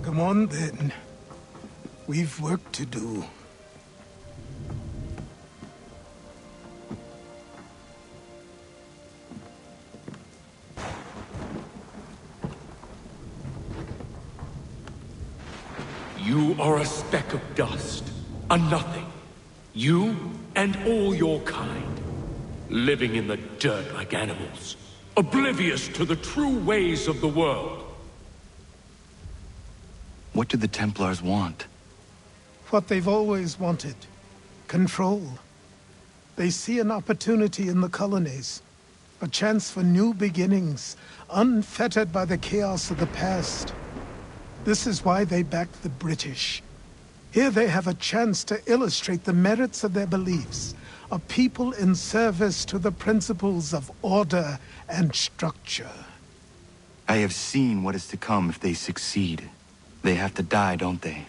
Come on, then. We've work to do. You are a speck of dust, a nothing. You and all your kind, living in the dirt like animals, oblivious to the true ways of the world. What do the Templars want? What they've always wanted. Control. They see an opportunity in the colonies. A chance for new beginnings, unfettered by the chaos of the past. This is why they backed the British. Here they have a chance to illustrate the merits of their beliefs. A people in service to the principles of order and structure. I have seen what is to come if they succeed. They have to die, don't they?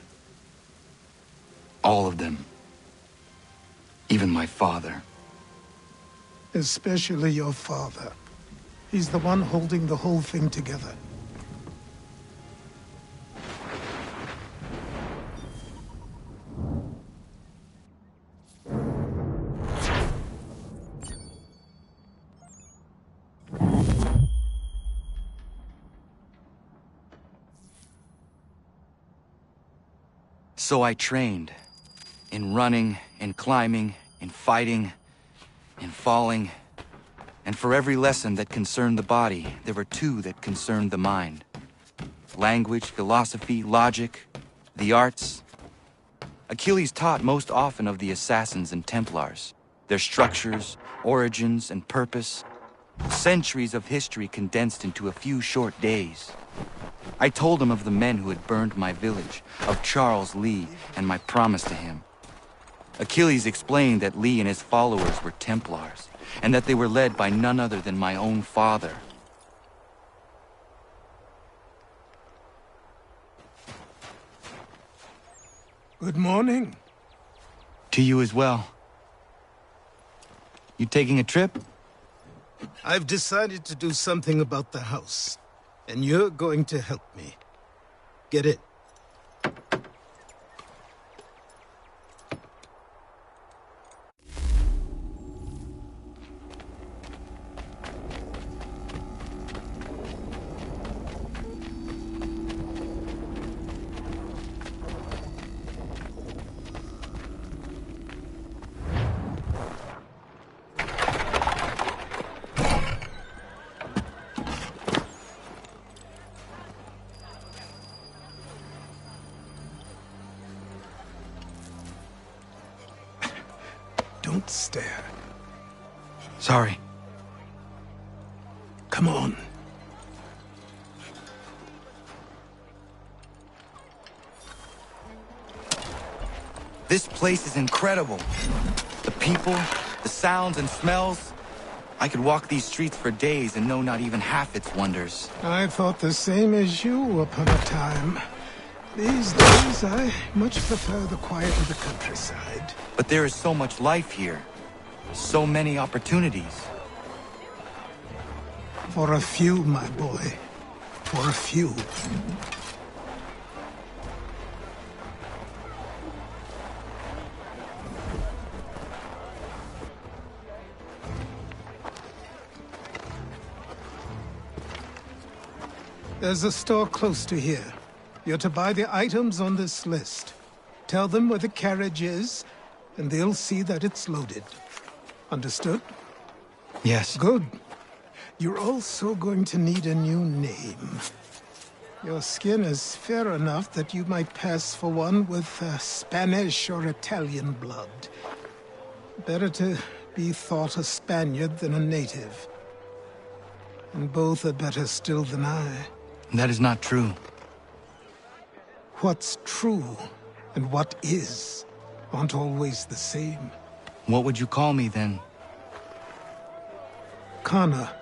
All of them. Even my father. Especially your father. He's the one holding the whole thing together. So I trained. In running, in climbing, in fighting, in falling. And for every lesson that concerned the body, there were two that concerned the mind. Language, philosophy, logic, the arts. Acillis taught most often of the Assassins and Templars, their structures, origins, and purpose. Centuries of history condensed into a few short days. I told him of the men who had burned my village, of Charles Lee, and my promise to him. Acillis explained that Lee and his followers were Templars, and that they were led by none other than my own father. Good morning. To you as well. You taking a trip? I've decided to do something about the house, and you're going to help me. Get it? Don't stare. Sorry. Come on. This place is incredible. The people, the sounds and smells. I could walk these streets for days and know not even half its wonders. I thought the same as you upon a time. These days, I much prefer the quiet of the countryside. But there is so much life here. So many opportunities. For a few, my boy. For a few. There's a store close to here. You're to buy the items on this list. Tell them where the carriage is, and they'll see that it's loaded. Understood? Yes. Good. You're also going to need a new name. Your skin is fair enough that you might pass for one with Spanish or Italian blood. Better to be thought a Spaniard than a native. And both are better still than I. That is not true. What's true and what is aren't always the same. What would you call me then? Kana.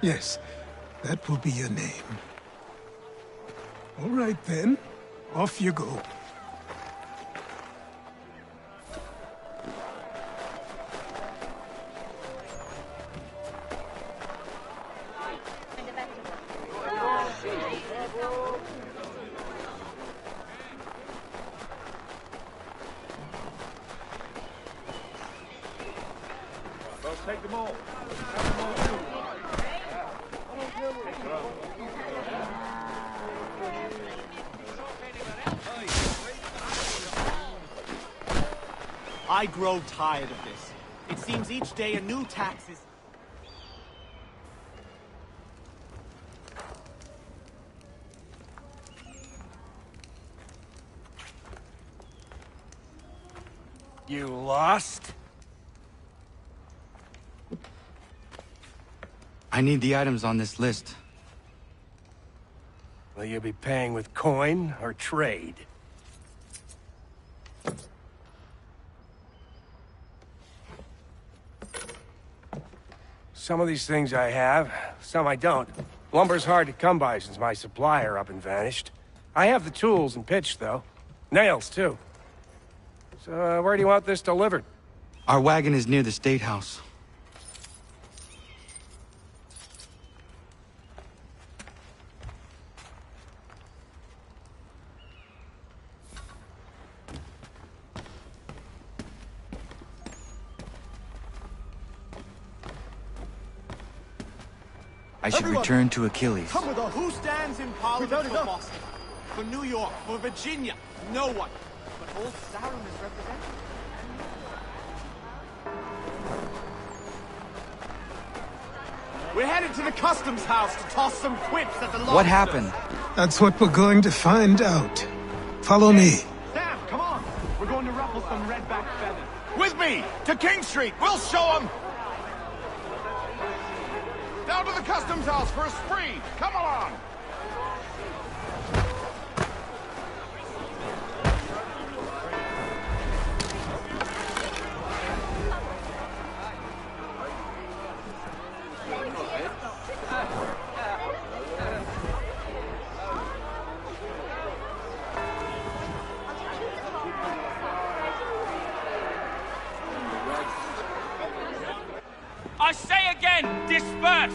Yes, that will be your name. All right then, off you go. Take them all. I grow tired of this. It seems each day a new tax is... You lost? I need the items on this list. Will you be paying with coin or trade? Some of these things I have, some I don't. Lumber's hard to come by since my supplier up and vanished. I have the tools and pitch, though. Nails, too. So, where do you want this delivered? Our wagon is near the State House. I should return to Acillis. Come with us. Who stands in Parliament for Boston? For New York? For Virginia? No one. But old Sarum is represented. We're headed to the customs house to toss some quips at the lobsters. What happened? That's what we're going to find out. Follow me. Sam, come on. We're going to ruffle some redback feathers. With me! To King Street! We'll show them! Down to the customs house for a spree! Come along! I say again, disperse!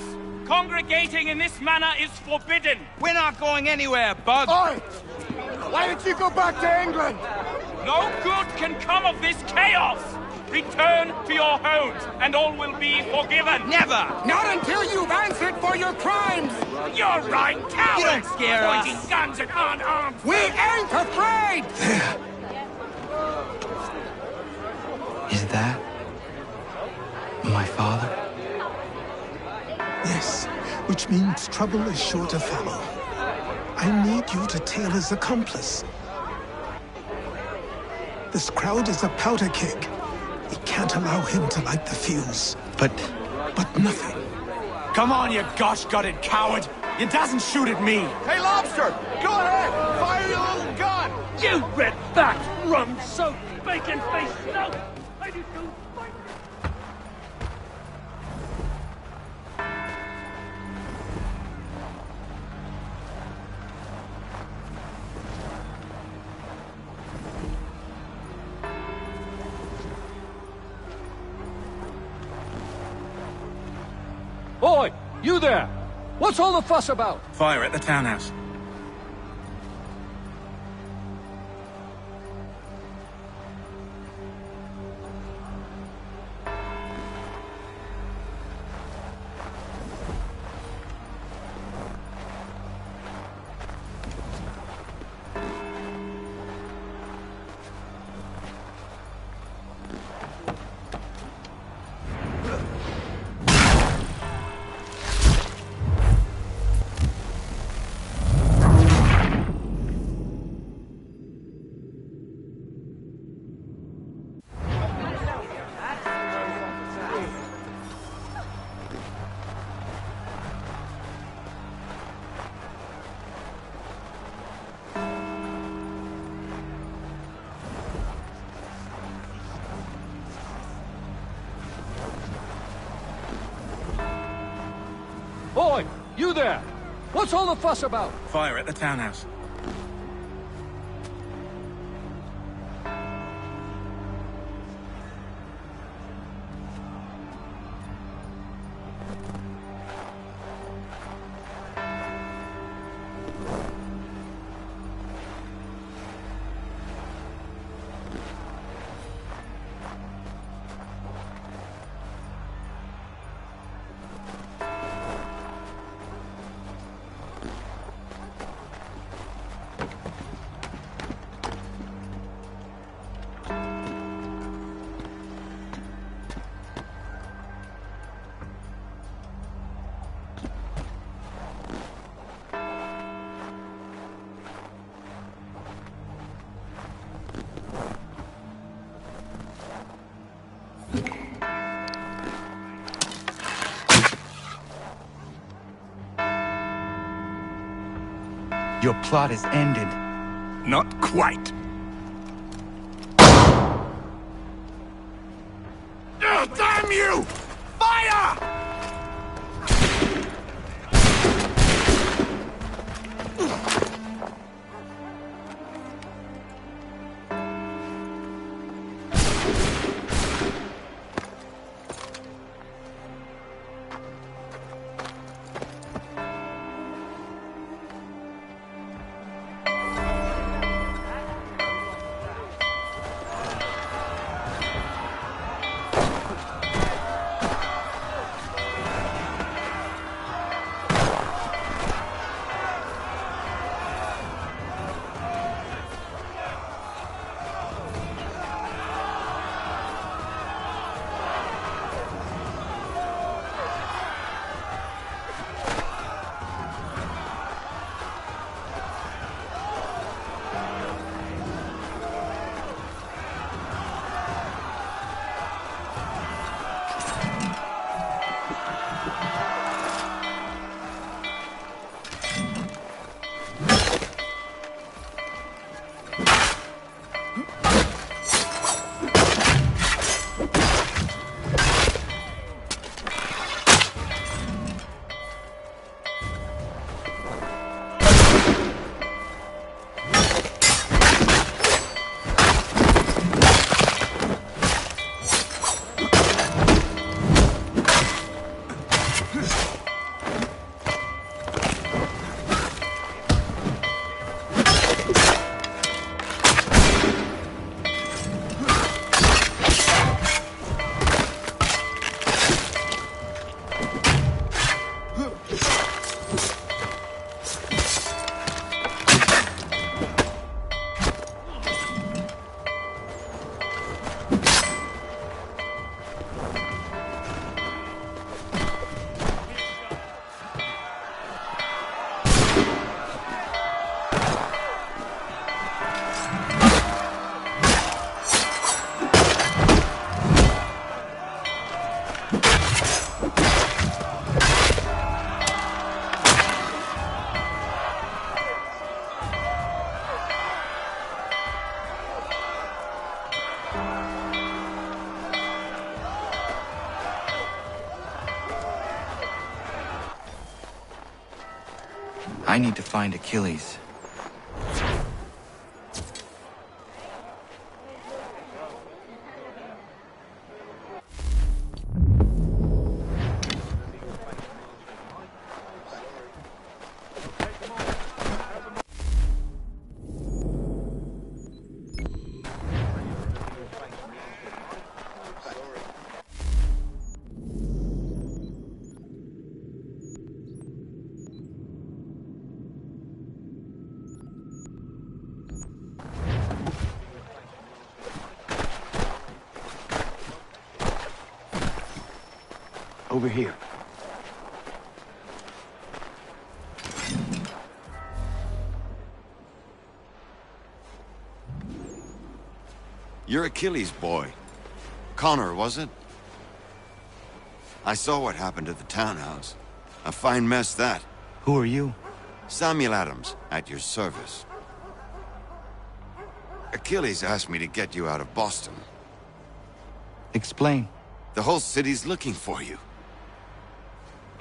Congregating in this manner is forbidden! We're not going anywhere, Bug! Oi! Why didn't you go back to England? No good can come of this chaos! Return to your homes, and all will be forgiven! Never! Not until you've answered for your crimes! You're right, cowards! You don't scare us. Pointing guns at unarmed... We ain't afraid! Is that my father? Yes, which means trouble is sure to follow. I need you to tail his accomplice. This crowd is a powder keg. We can't allow him to light the fuse. But nothing. Come on, you gosh-gutted coward! You doesn't shoot at me! Hey, Lobster! Go ahead! Fire your little gun! You red-backed, rum-soaked, bacon-faced snout! I do so fight! Boy, you there! What's all the fuss about? Fire at the townhouse. Boy, you there! What's all the fuss about? Fire at the townhouse. Your plot is ended. Not quite. Damn you! Fire! I need to find Acillis. Over here. You're Acillis' boy. Connor, was it? I saw what happened at the townhouse. A fine mess, that. Who are you? Samuel Adams, at your service. Acillis asked me to get you out of Boston. Explain. The whole city's looking for you.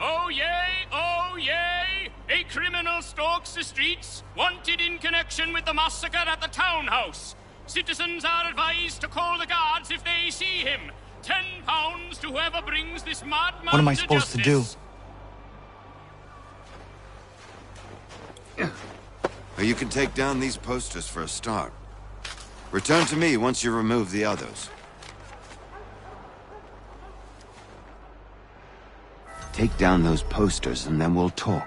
Oh yay, oh yay! A criminal stalks the streets, wanted in connection with the massacre at the townhouse. Citizens are advised to call the guards if they see him. £10 to whoever brings this madman What am I supposed to do? Well, you can take down these posters for a start. Return to me once you remove the others. Take down those posters and then we'll talk.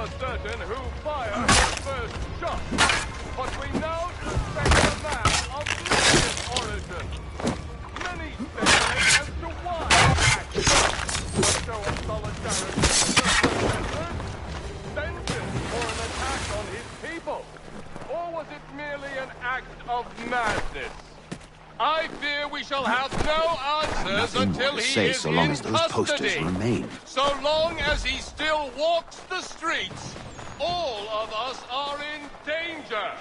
for certain who fired the first shot, but we now suspect a man of Libyan origin. Many speculate as to why the show of solidarity with the protesters, vengeance for an attack on his people, or was it merely an act of madness? I fear we shall have no answers until he is so long in as those posters custody. remain. So long as he still walks the streets, all of us are in danger.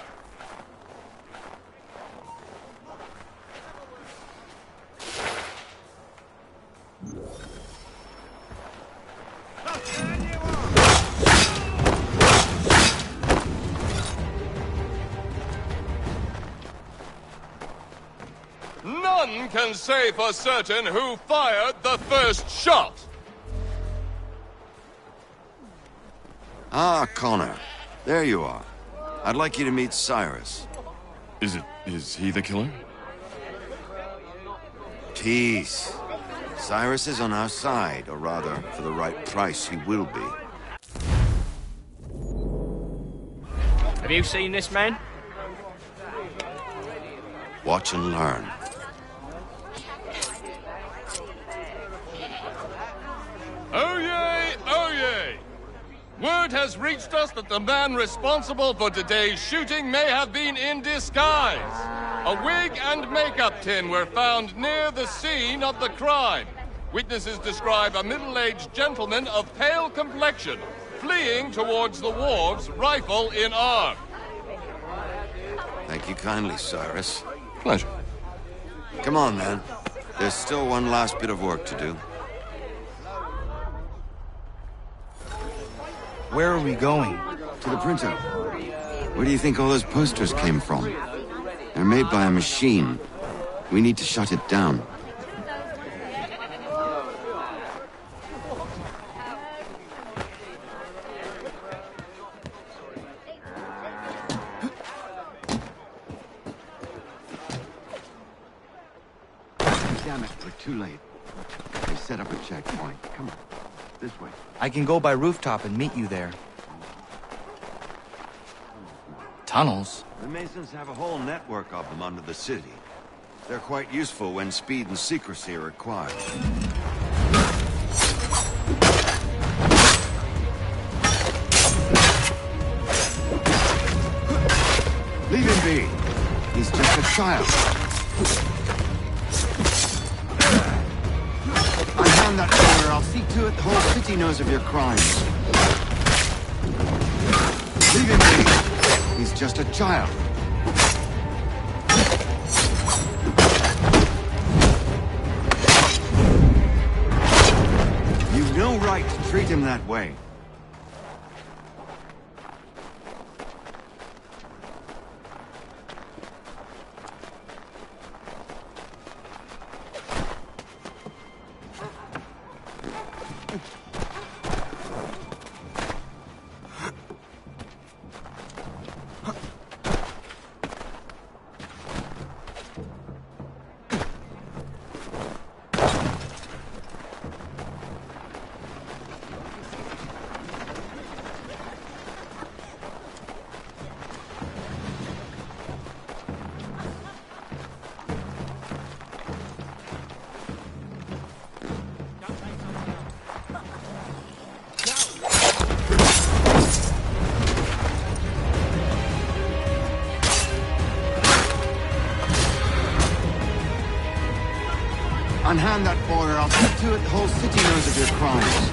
None can say for certain who fired the first shot. Ah, Connor. There you are. I'd like you to meet Cyrus. Is he the killer? Peace. Cyrus is on our side, or rather, for the right price, he will be. Have you seen this man? Watch and learn. Oh yay, oh yay! Word has reached us that the man responsible for today's shooting may have been in disguise. A wig and makeup tin were found near the scene of the crime. Witnesses describe a middle-aged gentleman of pale complexion fleeing towards the wharves, rifle in arm. Thank you kindly, Cyrus. Pleasure. Come on, then. There's still one last bit of work to do. Where are we going? To the printer. Where do you think all those posters came from? They're made by a machine. We need to shut it down. Damn it, we're too late. They set up a checkpoint. Come on, this way. I can go by rooftop and meet you there. Tunnels? The Masons have a whole network of them under the city. They're quite useful when speed and secrecy are required. Leave him be. He's just a child. Unhand that door, I'll see to it the whole city knows of your crimes. Leave him be. He's just a child. You've no right to treat him that way. Unhand that border, I'll see to it the whole city knows of your crimes.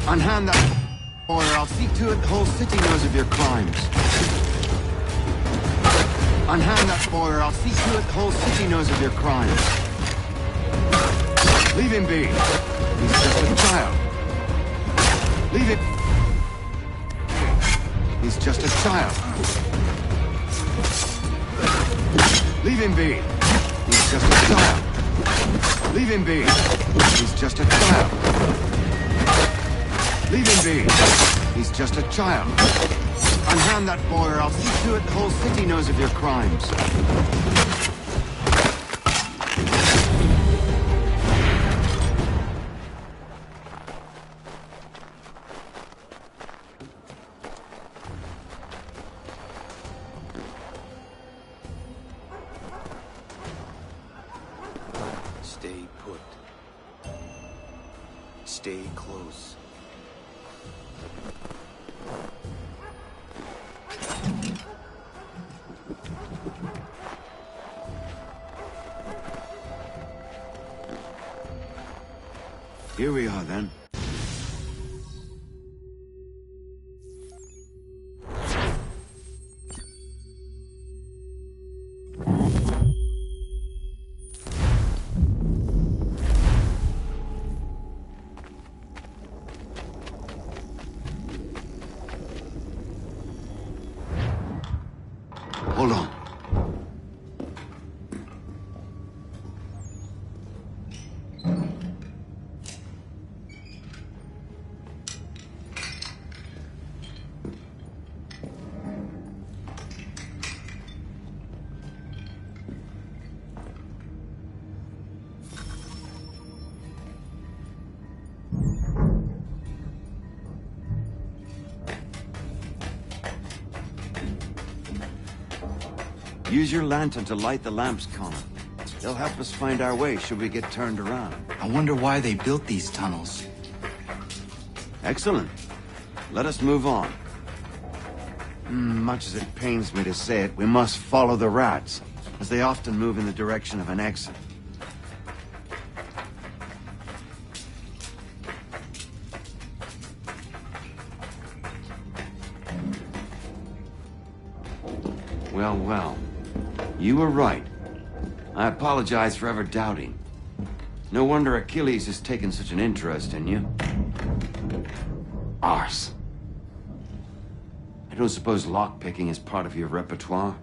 Unhand that border, I'll see to it the whole city knows of your crimes. Unhand that border, I'll see to it the whole city knows of your crimes. Leave him be. He's just a child. Leave him. He's just a child. Leave him be. He's just a child. Leave him be. He's just a child. Leave him be. He's just a child. Unhand that boy or I'll see to it the whole city knows of your crimes. Stay put. Stay close. Here we are, then. Hold on. Use your lantern to light the lamps, Connor. They'll help us find our way should we get turned around. I wonder why they built these tunnels. Excellent. Let us move on. Much as it pains me to say it, we must follow the rats, as they often move in the direction of an exit. Well, well. You were right. I apologize for ever doubting. No wonder Acillis has taken such an interest in you. Arse. I don't suppose lockpicking is part of your repertoire?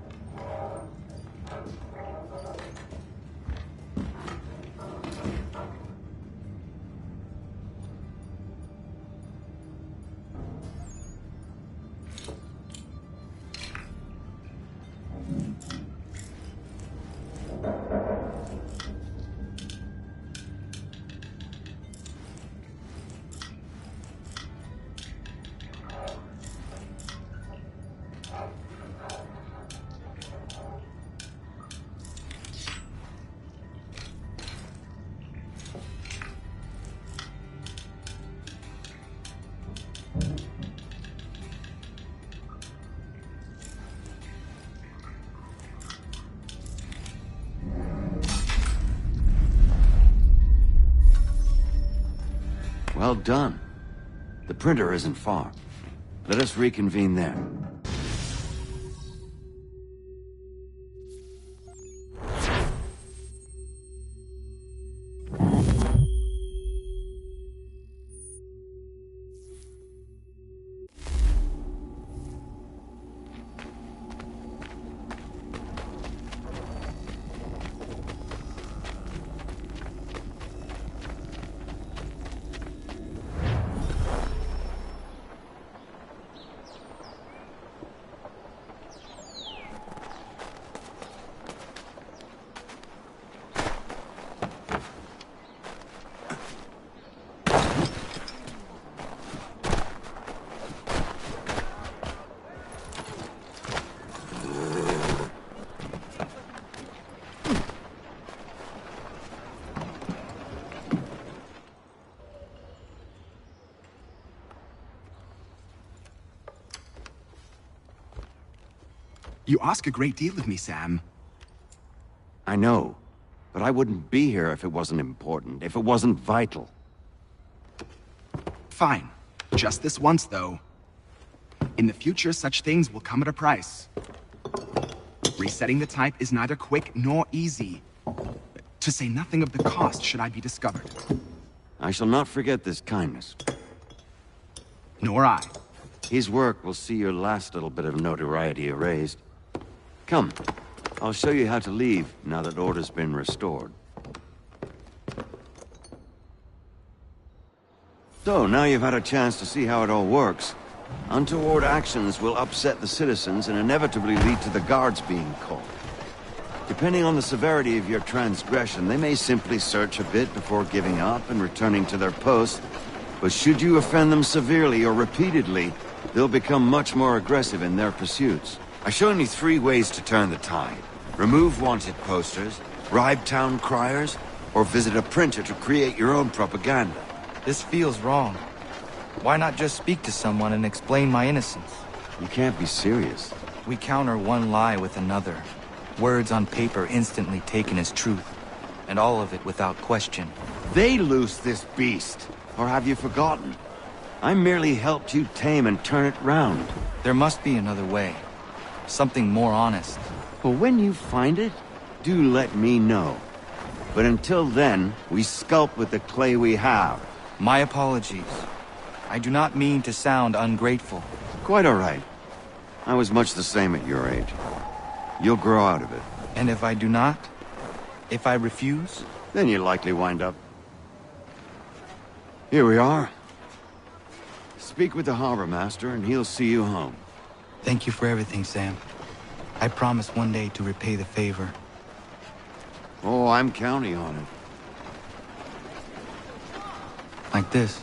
Well done. The printer isn't far. Let us reconvene there. You ask a great deal of me, Sam. I know, but I wouldn't be here if it wasn't important, if it wasn't vital. Fine. Just this once, though. In the future, such things will come at a price. Resetting the type is neither quick nor easy. To say nothing of the cost should I be discovered. I shall not forget this kindness. Nor I. His work will see your last little bit of notoriety erased. Come, I'll show you how to leave now that order's been restored. So, now you've had a chance to see how it all works. Untoward actions will upset the citizens and inevitably lead to the guards being called. Depending on the severity of your transgression, they may simply search a bit before giving up and returning to their post. But should you offend them severely or repeatedly, they'll become much more aggressive in their pursuits. I've shown you 3 ways to turn the tide. Remove wanted posters, bribe town criers, or visit a printer to create your own propaganda. This feels wrong. Why not just speak to someone and explain my innocence? You can't be serious. We counter one lie with another. Words on paper instantly taken as truth. And all of it without question. They loose this beast. Or have you forgotten? I merely helped you tame and turn it round. There must be another way. Something more honest. Well, when you find it, do let me know. But until then, we sculpt with the clay we have. My apologies. I do not mean to sound ungrateful. Quite all right. I was much the same at your age. You'll grow out of it. And if I do not? If I refuse? Then you'll likely wind up. Here we are. Speak with the harbor master and he'll see you home. Thank you for everything, Sam. I promise one day to repay the favor. Oh, I'm counting on it. Like this.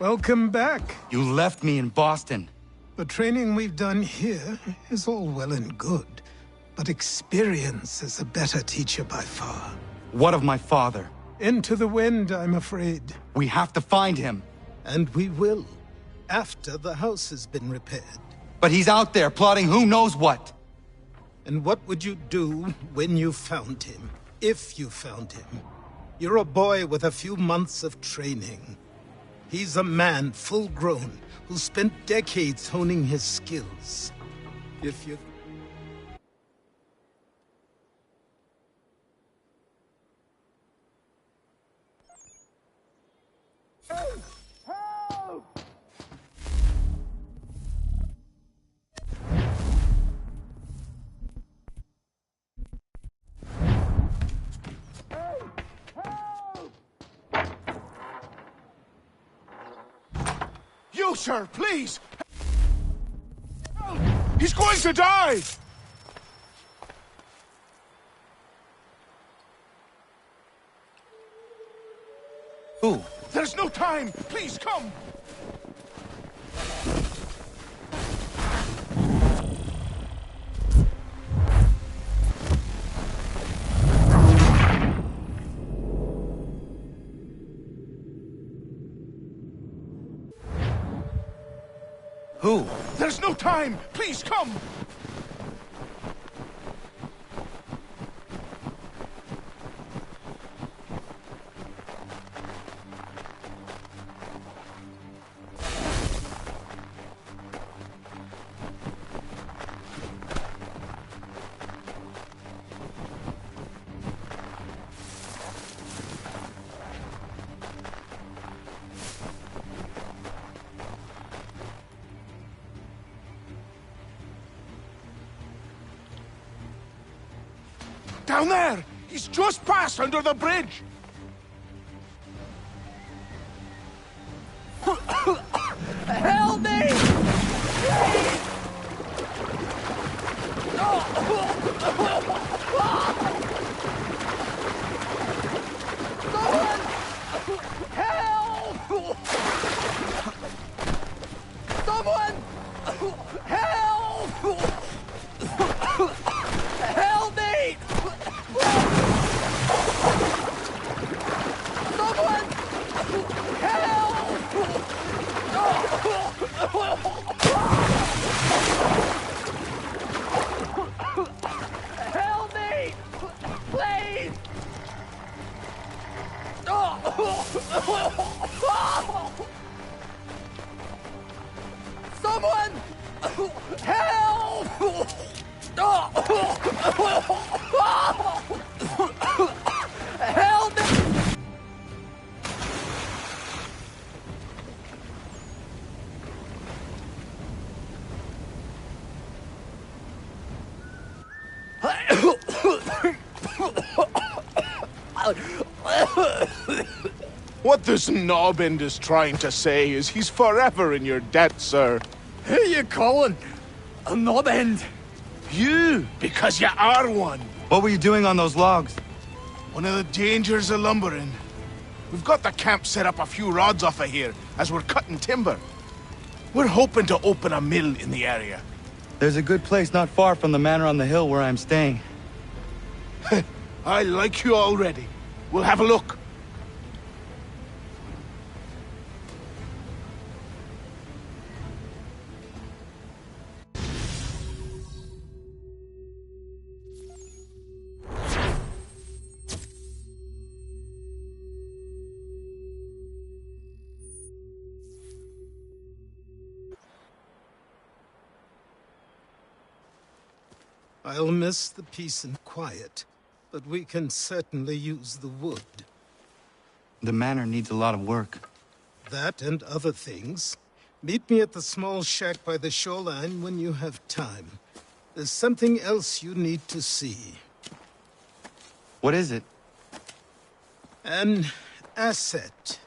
Welcome back. You left me in Boston. The training we've done here is all well and good, but experience is a better teacher by far. What of my father? Into the wind, I'm afraid. We have to find him. And we will, after the house has been repaired. But he's out there plotting who knows what. And what would you do when you found him? If you found him? You're a boy with a few months of training. He's a man, full-grown, who spent decades honing his skills. If you... sir, please! He's going to die! Who? There's no time! Please, come! Who? There's no time! Please, come! Down there! He's just passed under the bridge! Help me! Someone! Help! Help me! Someone! Help me! Please! Someone! Help! Help me! What this knobend is trying to say is he's forever in your debt, sir. Who you calling a knob end? You, because you are one. What were you doing on those logs? One of the dangers of lumbering. We've got the camp set up a few rods off of here as we're cutting timber. We're hoping to open a mill in the area. There's a good place not far from the manor on the hill where I'm staying. I like you already. We'll have a look. I'll miss the peace and quiet, but we can certainly use the wood. The manor needs a lot of work. That and other things. Meet me at the small shack by the shoreline when you have time. There's something else you need to see. What is it? An asset.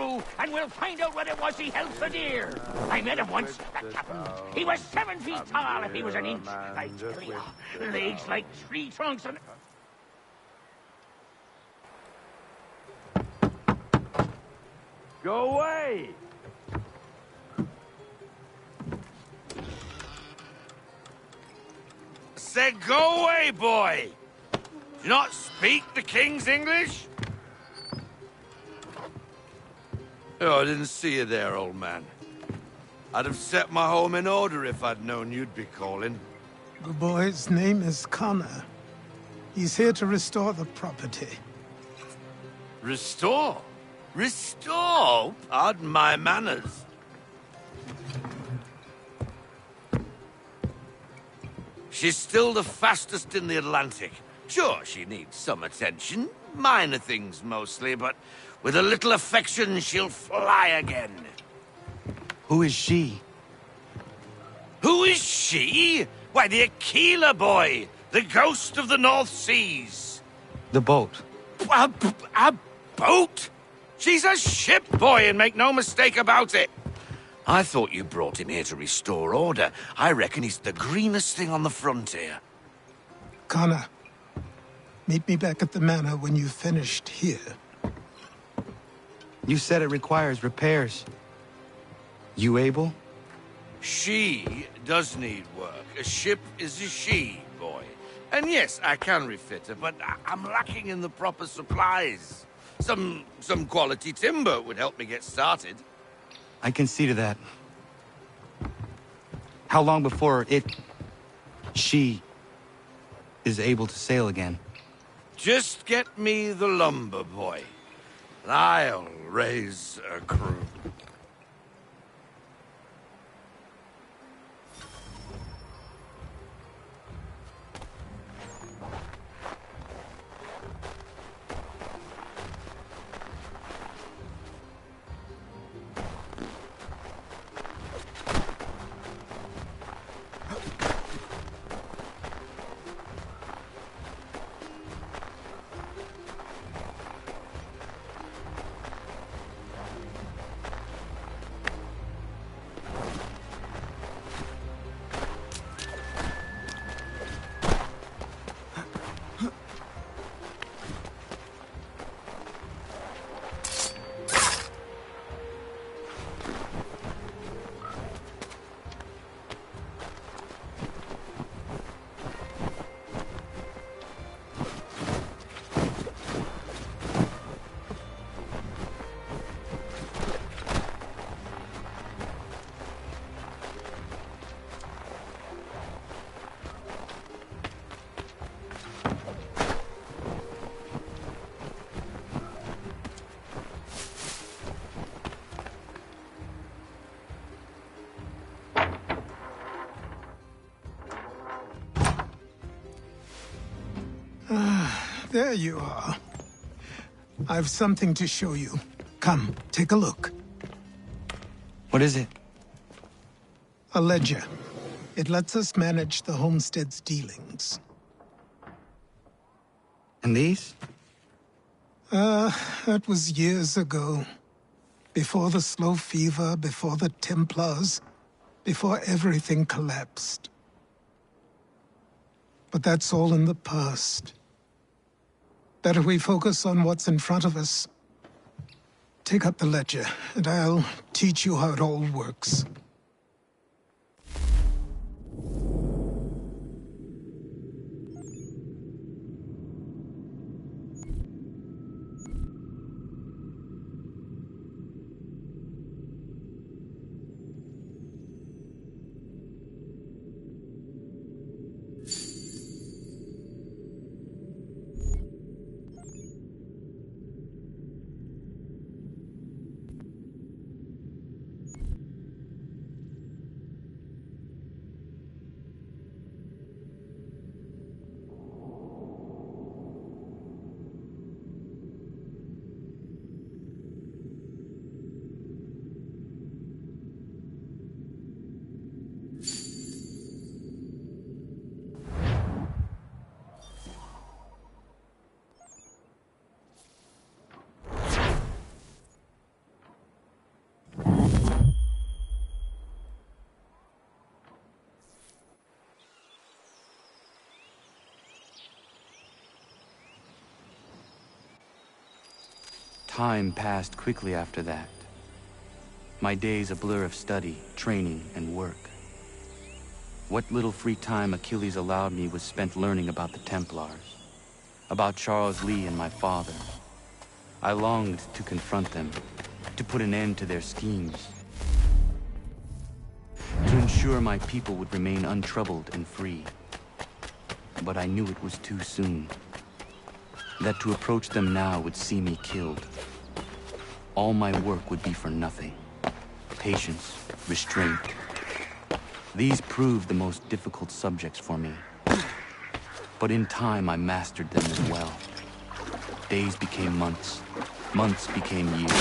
through, and we'll find out what it was he held so dear. I met him once, that captain. He was 7 feet tall if he was an inch. I tell you, legs like tree trunks and... Go away! Said go away, boy! Do you not speak the King's English? Oh, I didn't see you there, old man. I'd have set my home in order if I'd known you'd be calling. The boy's name is Connor. He's here to restore the property. Restore? Restore? Pardon my manners. She's still the fastest in the Atlantic. Sure, she needs some attention. Minor things mostly, but with a little affection, she'll fly again. Who is she? Who is she? Why, the Aquila boy, the ghost of the North Seas. The boat. A boat? She's a ship, boy, and make no mistake about it. I thought you brought him here to restore order. I reckon he's the greenest thing on the frontier. Connor, meet me back at the manor when you've finished here. You said it requires repairs. You able? She does need work. A ship is a she, boy. And yes, I can refit her, but I'm lacking in the proper supplies. Some quality timber would help me get started. I can see to that. How long before she is able to sail again? Just get me the lumber, boy. And I'll raise a crew. There you are. I've something to show you. Come, take a look. What is it? A ledger. It lets us manage the homestead's dealings. And these? That was years ago. Before the slow fever, before the Templars, before everything collapsed. But that's all in the past. Better we focus on what's in front of us. Take up the ledger, and I'll teach you how it all works. Time passed quickly after that. My days a blur of study, training, and work. What little free time Acillis allowed me was spent learning about the Templars, about Charles Lee and my father. I longed to confront them, to put an end to their schemes, to ensure my people would remain untroubled and free. But I knew it was too soon, that to approach them now would see me killed. All my work would be for nothing. Patience, restraint. These proved the most difficult subjects for me. But in time, I mastered them as well. Days became months. Months became years.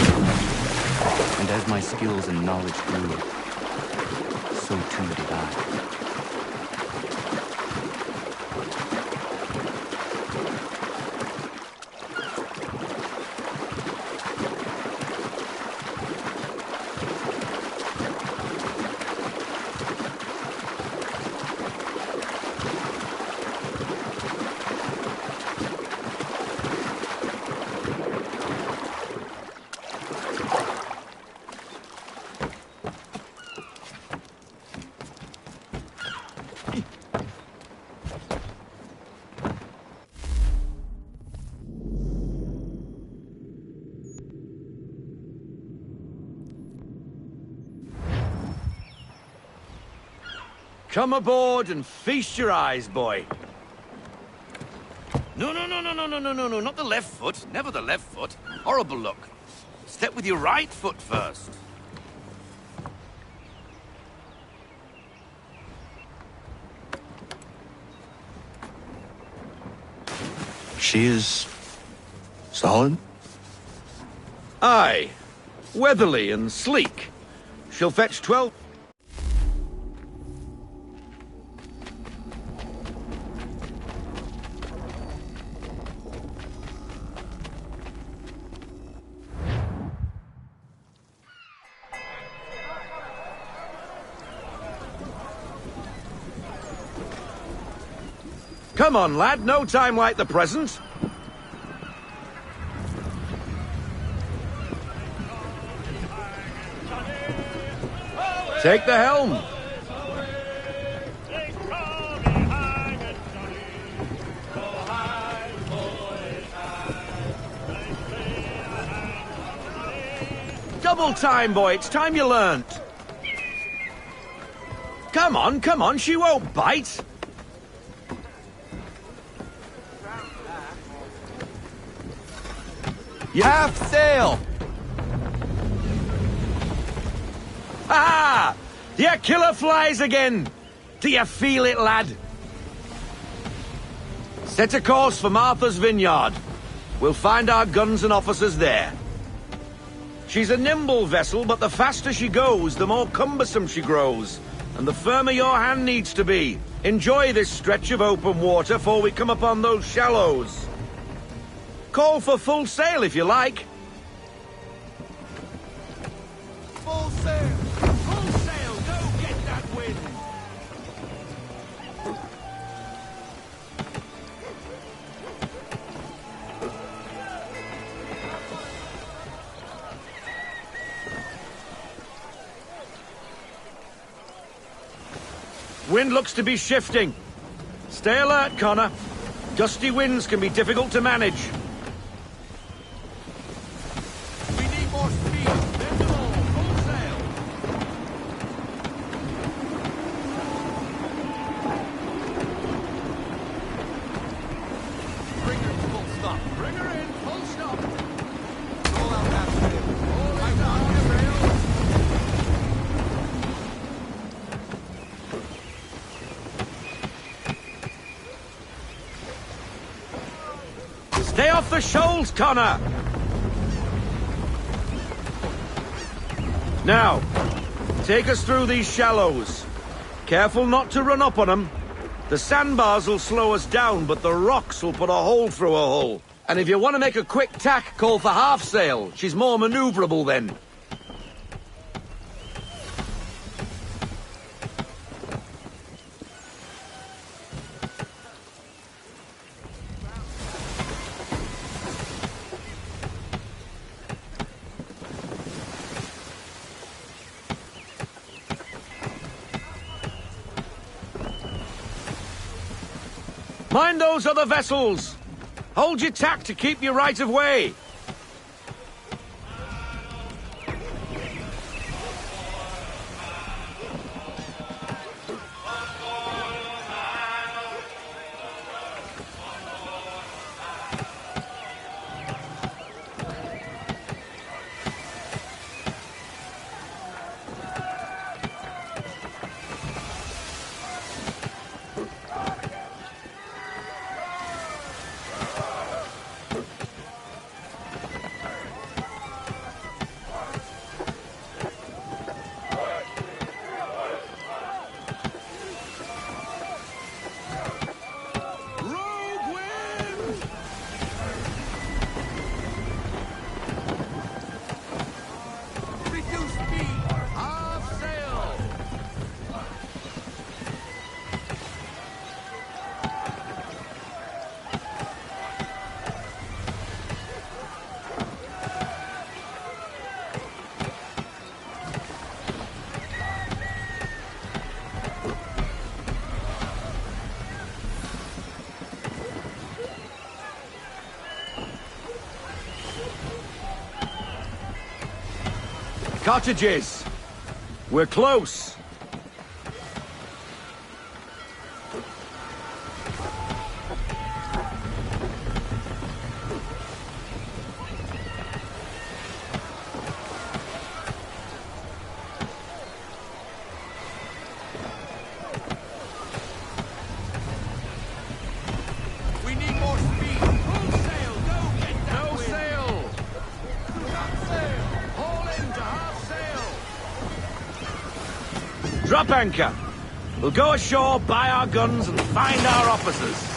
And as my skills and knowledge grew, so too did I. Come aboard and feast your eyes, boy. No, not the left foot. Never the left foot. Horrible look. Step with your right foot first. She is... solid? Aye. Weatherly and sleek. She'll fetch 12... Come on, lad. No time like the present. Take the helm. Double time, boy. It's time you learnt. Come on. She won't bite. Half sail! Ah! Your killer flies again! Do you feel it, lad? Set a course for Martha's Vineyard. We'll find our guns and officers there. She's a nimble vessel, but the faster she goes, the more cumbersome she grows. And the firmer your hand needs to be. Enjoy this stretch of open water before we come upon those shallows. Call for full sail if you like. Full sail! Full sail! Go get that wind! Wind looks to be shifting. Stay alert, Connor. Gusty winds can be difficult to manage. Stay off the shoals, Connor! Now, take us through these shallows. Careful not to run up on them. The sandbars will slow us down, but the rocks will put a hole through a hull. And if you want to make a quick tack, call for half sail. She's more maneuverable then. Mind those other vessels! Hold your tack to keep your right of way! Cottages! We're close! We need more speed. Full sail, go get that No wind. sail! Got sail. Haul into half sail. Drop anchor! We'll go ashore, buy our guns, and find our officers.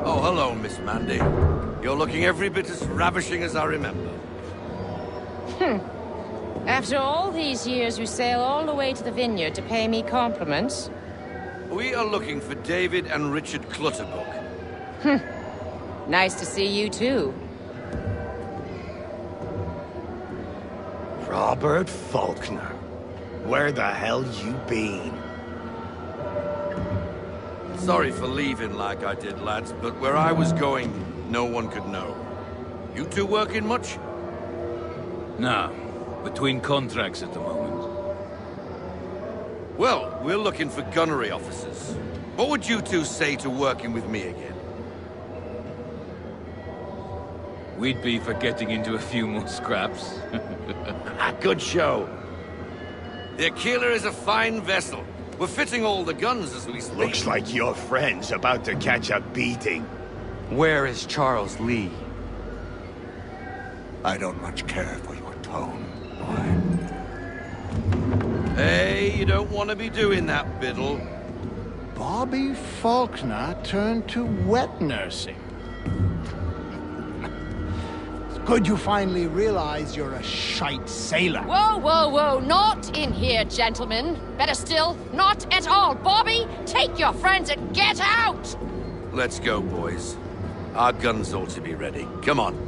Oh, hello, Miss Mandy. You're looking every bit as ravishing as I remember. After all these years, you sail all the way to the vineyard to pay me compliments? We are looking for David and Richard Clutterbuck. Nice to see you, too. Robert Faulkner. Where the hell you been? Sorry for leaving like I did, lads, but where I was going, no one could know. You two working much? Nah, between contracts at the moment. Well, we're looking for gunnery officers. What would you two say to working with me again? We'd be for getting into a few more scraps. Good show. The Acillis is a fine vessel. We're fitting all the guns as we speak. Looks like your friend's about to catch a beating. Where is Charles Lee? I don't much care for your tone. Hey, you don't want to be doing that, Biddle. Bobby Faulkner turned to wet nursing. It's good you finally realize you're a shite sailor. Whoa, whoa, whoa, not in here, gentlemen. Better still, not at all. Bobby, take your friends and get out! Let's go, boys. Our guns ought to be ready. Come on.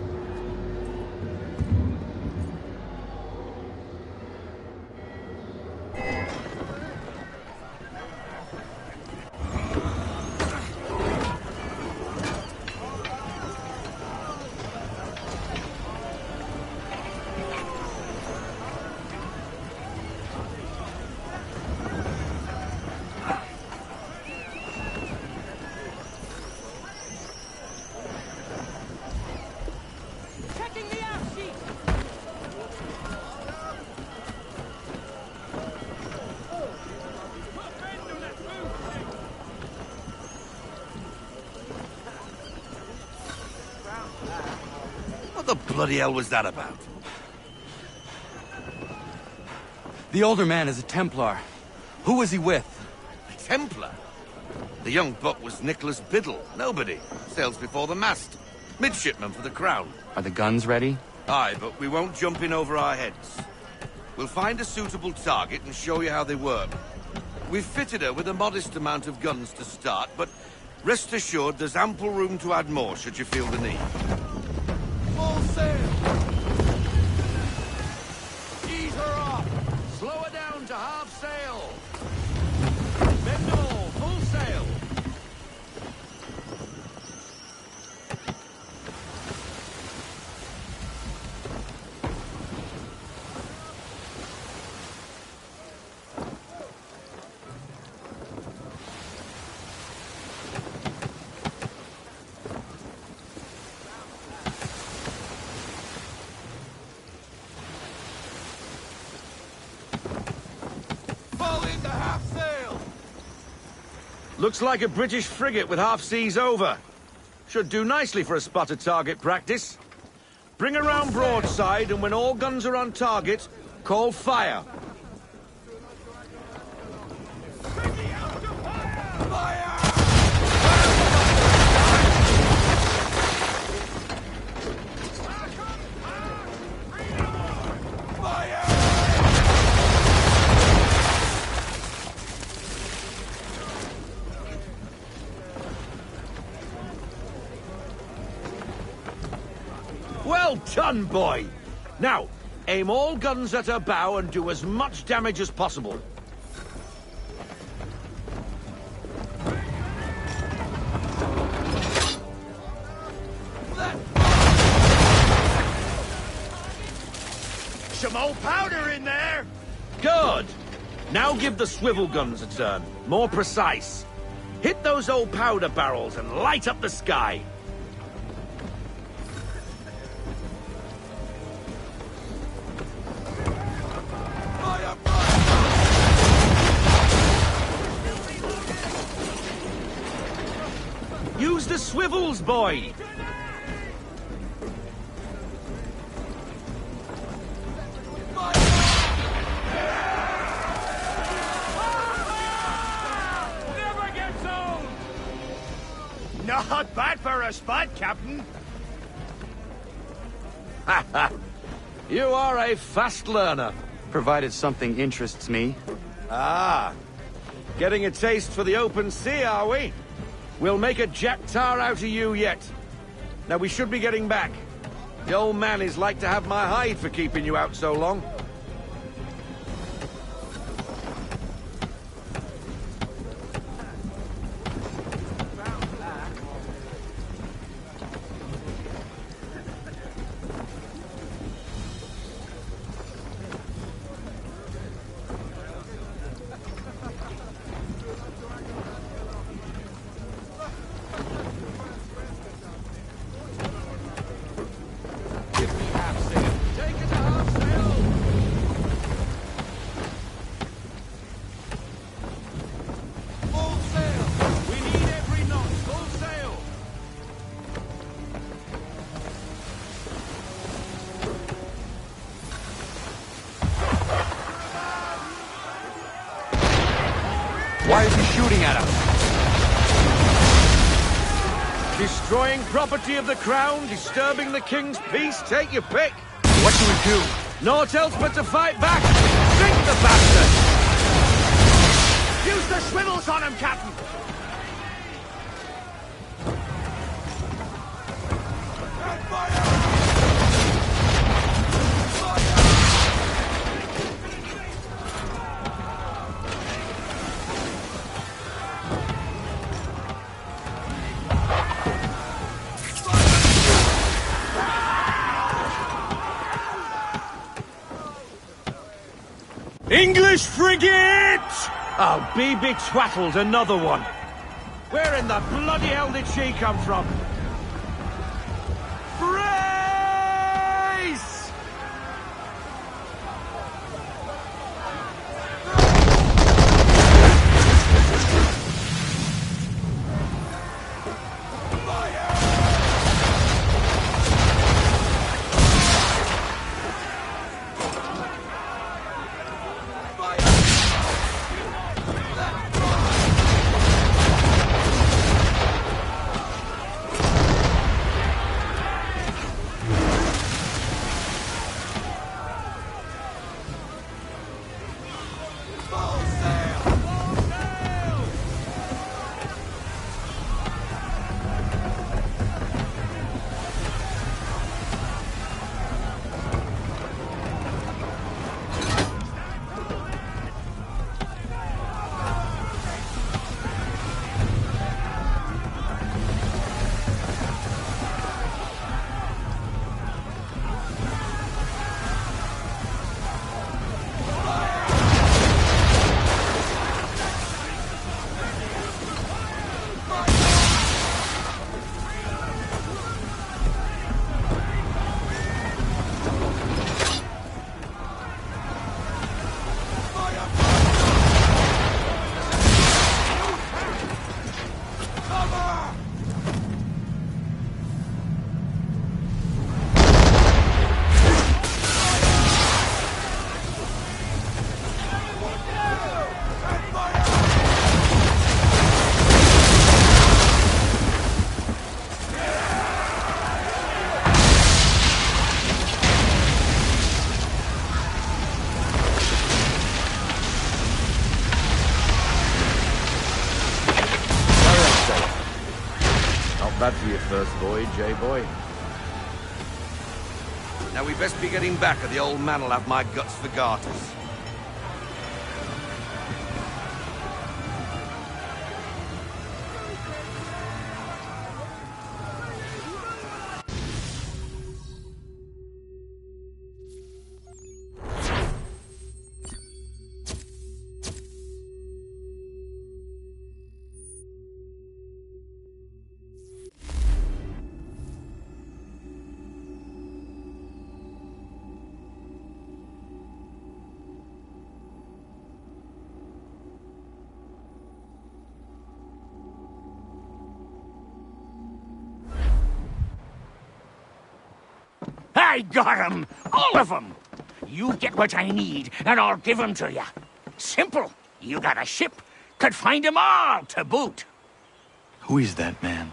What the bloody hell was that about? The older man is a Templar. Who was he with? A Templar? The young buck was Nicholas Biddle. Nobody. Sails before the mast. Midshipman for the Crown. Are the guns ready? Aye, but we won't jump in over our heads. We'll find a suitable target and show you how they work. We've fitted her with a modest amount of guns to start, but Rest assured, there's ample room to add more should you feel the need. Full sail! Ease her off! Slow her down to half sail. Bend all, full sail. Looks like a British frigate with half seas over. Should do nicely for a spotted target practice. Bring her round broadside, and when all guns are on target, call fire. Well done, boy! Now, aim all guns at her bow and do as much damage as possible. Some old powder in there! Good! Now give the swivel guns a turn. More precise. Hit those old powder barrels and light up the sky. Use the swivels, boy! Never gets old! Not bad for a spud, Captain. You are a fast learner. Provided something interests me. Ah, getting a taste for the open sea, are we? We'll make a jack tar out of you yet. Now we should be getting back. The old man is like to have my hide for keeping you out so long. Why is he shooting at us? Destroying property of the crown, disturbing the king's peace, take your pick. What do we do? Naught else but to fight back. Sink the bastard! Use the swivels on him, Captain! English frigate! Oh, be betwattled, another one. Where in the bloody hell did she come from? Brace! Bad for your first voyage, eh, boy? Now we best be getting back, or the old man'll have my guts for garters. I got 'em! All of 'em! You get what I need, and I'll give 'em to you. Simple. You got a ship, could find 'em all to boot. Who is that man?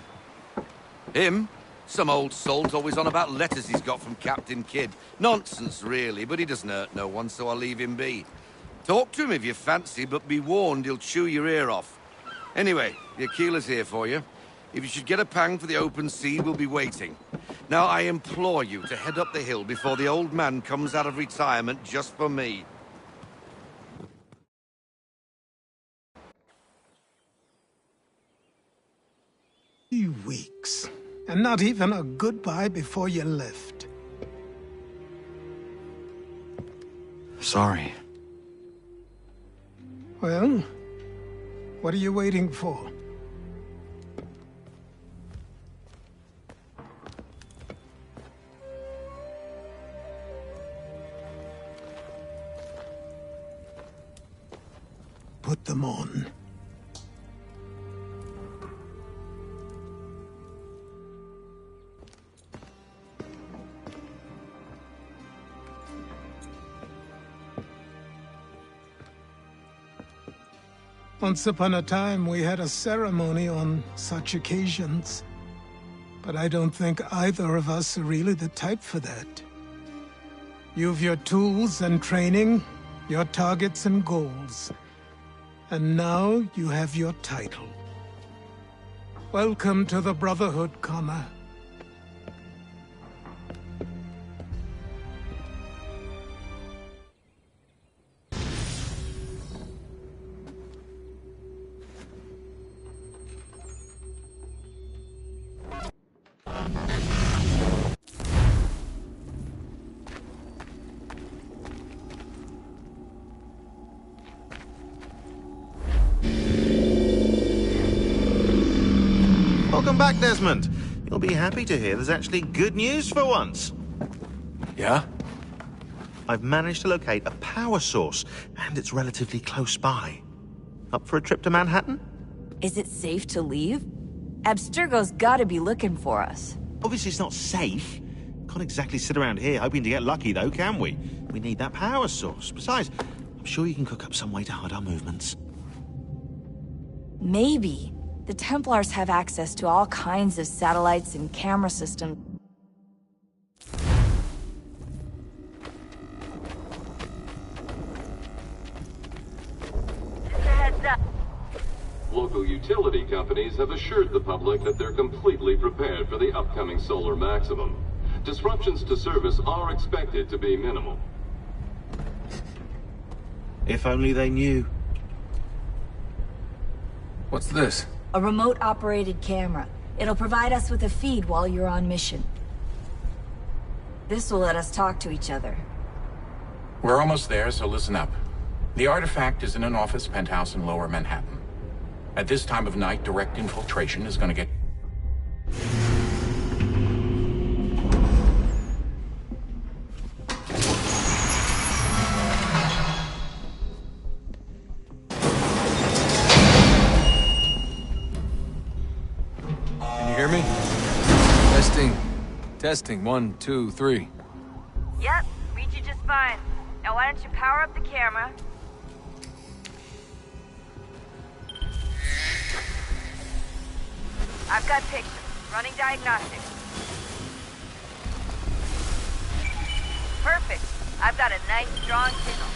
Him? Some old salt's always on about letters he's got from Captain Kidd. Nonsense, really, but he doesn't hurt no one, so I'll leave him be. Talk to him if you fancy, but be warned he'll chew your ear off. Anyway, the Acillis here for you. If you should get a pang for the open sea, we'll be waiting. Now, I implore you to head up the hill before the old man comes out of retirement just for me. 3 weeks, and not even a goodbye before you left. Sorry. Well, what are you waiting for? Put them on. Once upon a time, we had a ceremony on such occasions. But I don't think either of us are really the type for that. You've your tools and training, your targets and goals. And now you have your title. Welcome to the Brotherhood, Connor. Welcome back, Desmond. You'll be happy to hear there's actually good news for once. Yeah? I've managed to locate a power source, and it's relatively close by. Up for a trip to Manhattan? Is it safe to leave? Abstergo's gotta be looking for us. Obviously it's not safe. Can't exactly sit around here hoping to get lucky, though, can we? We need that power source. Besides, I'm sure you can cook up some way to hide our movements. Maybe. The Templars have access to all kinds of satellites and camera systems. Heads up. Local utility companies have assured the public that they're completely prepared for the upcoming solar maximum. Disruptions to service are expected to be minimal. If only they knew. What's this? A remote-operated camera. It'll provide us with a feed while you're on mission. This will let us talk to each other. We're almost there, so listen up. The artifact is in an office penthouse in Lower Manhattan. At this time of night, direct infiltration is gonna get... Hear me? Testing. 1, 2, 3. Yep, read you just fine. Now why don't you power up the camera? I've got pictures. Running diagnostics. Perfect. I've got a nice, strong signal.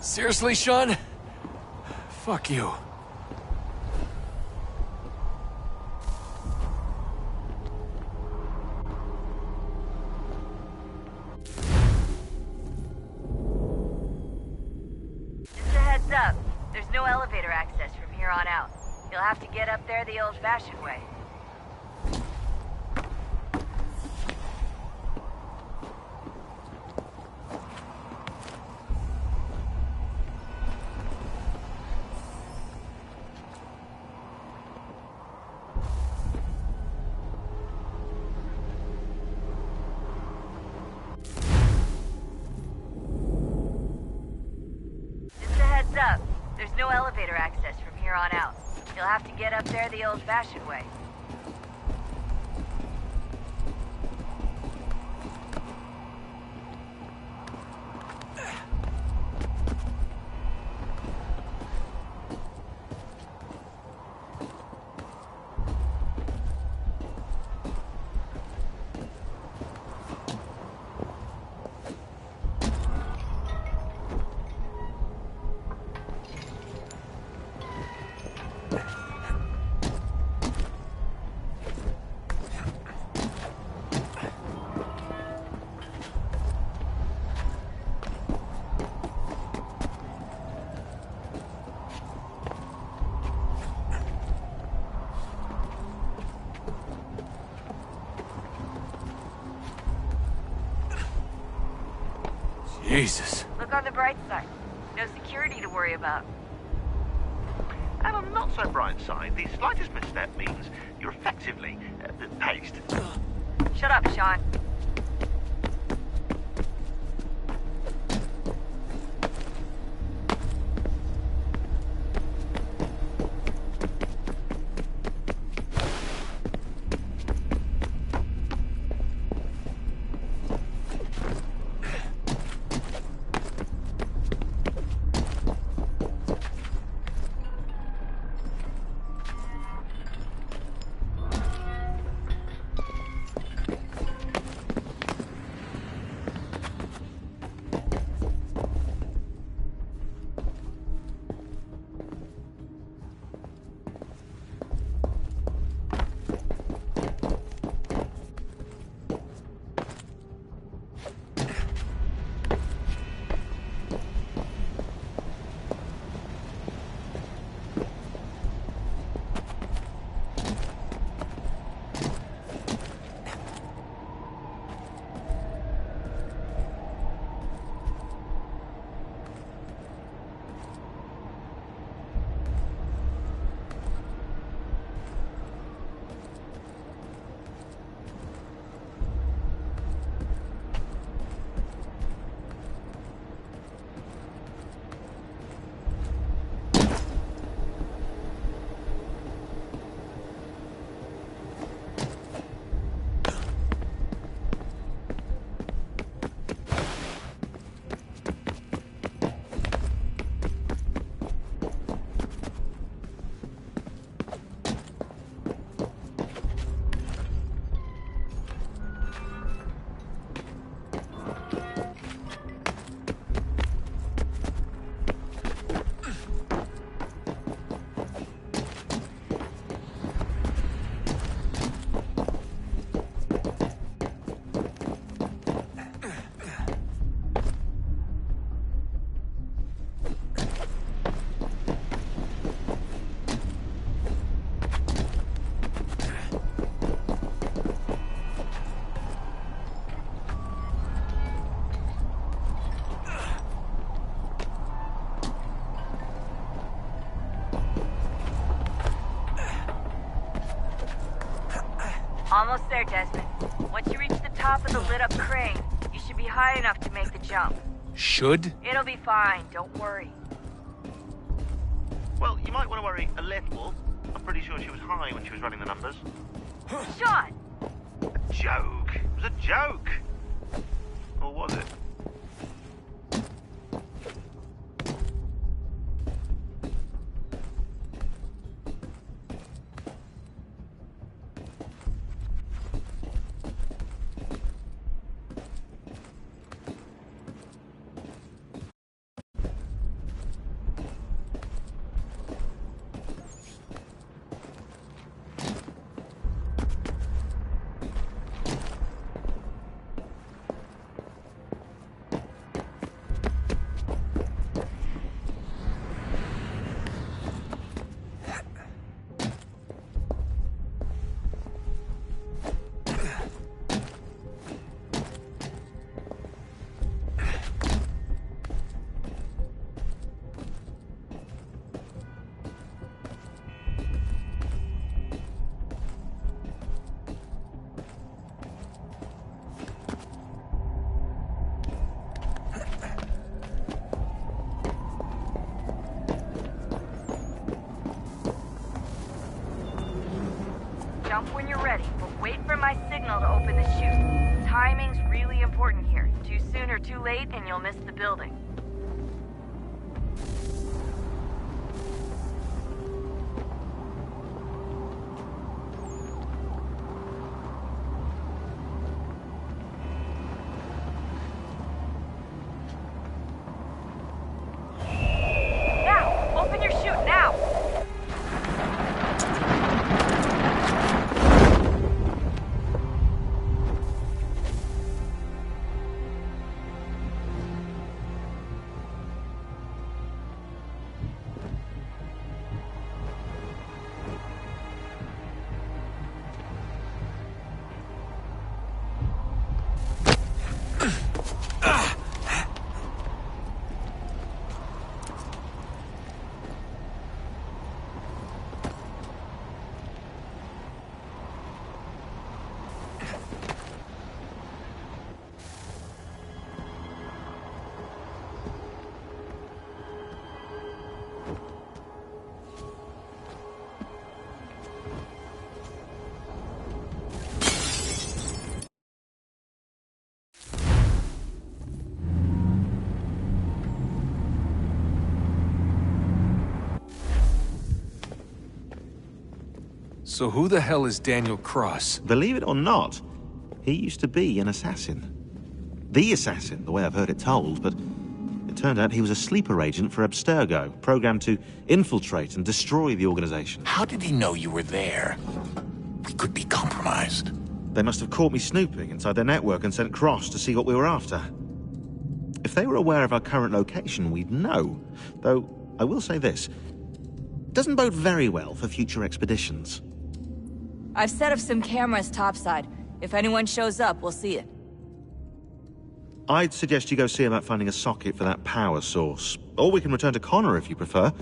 Seriously, Sean? Fuck you. Just a heads up. There's no elevator access from here on out. You'll have to get up there the old-fashioned way. Up. There's no elevator access from here on out. You'll have to get up there the old-fashioned way. Jesus. Look on the bright side. No security to worry about. And on the not so bright side, the slightest misstep means you're effectively paced. Shut up, Sean. Almost there, Desmond. Once you reach the top of the lit-up crane, you should be high enough to make the jump. Should? It'll be fine, don't worry. Well, you might want to worry a little. I'm pretty sure she was high when she was running the numbers. Sean! A joke. It was a joke. Or was it? Jump when you're ready, but wait for my signal to open the chute. Timing's really important here. Too soon or too late, and you'll miss the building. Now! Open your chute, now! So who the hell is Daniel Cross? Believe it or not, he used to be an assassin. The assassin, the way I've heard it told, but it turned out he was a sleeper agent for Abstergo, programmed to infiltrate and destroy the organization. How did he know you were there? We could be compromised. They must have caught me snooping inside their network and sent Cross to see what we were after. If they were aware of our current location, we'd know. Though, I will say this. It doesn't bode very well for future expeditions. I've set up some cameras topside. If anyone shows up, we'll see it. I'd suggest you go see about finding a socket for that power source. Or we can return to Connor if you prefer.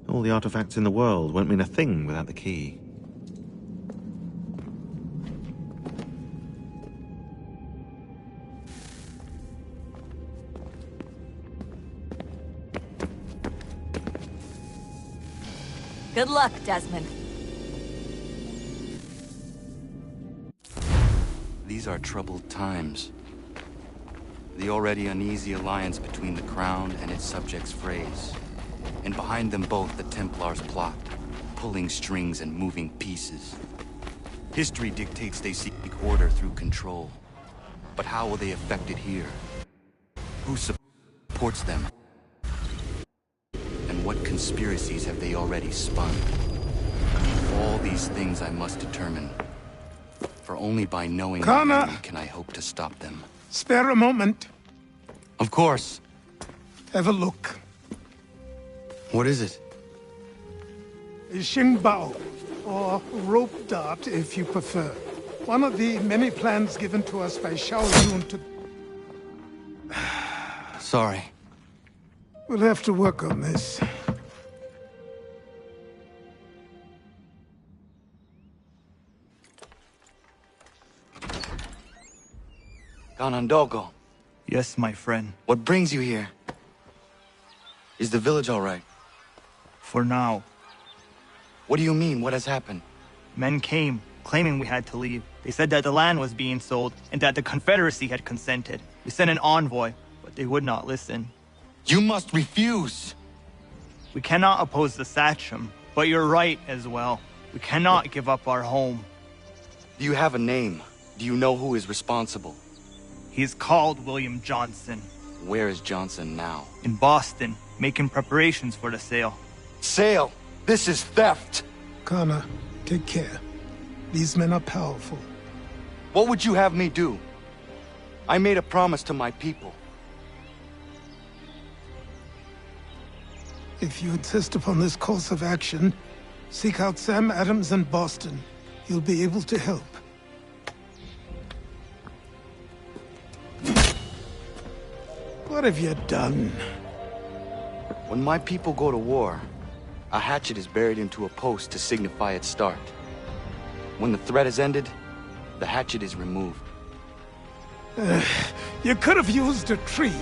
All the artifacts in the world won't mean a thing without the key. Good luck, Desmond. These are troubled times. The already uneasy alliance between the Crown and its subjects frays. And behind them both the Templars plot, pulling strings and moving pieces. History dictates they seek order through control. But how will they affect it here? Who supports them? And what conspiracies have they already spun? All these things I must determine. For only by knowing Connor! them can I hope to stop them. Spare a moment. Of course. Have a look. What is it? A Xingbao, or rope dart if you prefer. One of the many plans given to us by Xiao Yun to... Sorry. We'll have to work on this. Ganondogo. Yes, my friend. What brings you here? Is the village all right? For now. What do you mean? What has happened? Men came, claiming we had to leave. They said that the land was being sold, and that the Confederacy had consented. We sent an envoy, but they would not listen. You must refuse! We cannot oppose the Sachem, but you're right as well. We cannot give up our home. Do you have a name? Do you know who is responsible? He is called William Johnson. Where is Johnson now? In Boston, making preparations for the sale. Sale? This is theft! Connor, take care. These men are powerful. What would you have me do? I made a promise to my people. If you insist upon this course of action, seek out Sam Adams in Boston. He'll be able to help. What have you done? When my people go to war, a hatchet is buried into a post to signify its start. When the threat is ended, the hatchet is removed. You could have used a tree.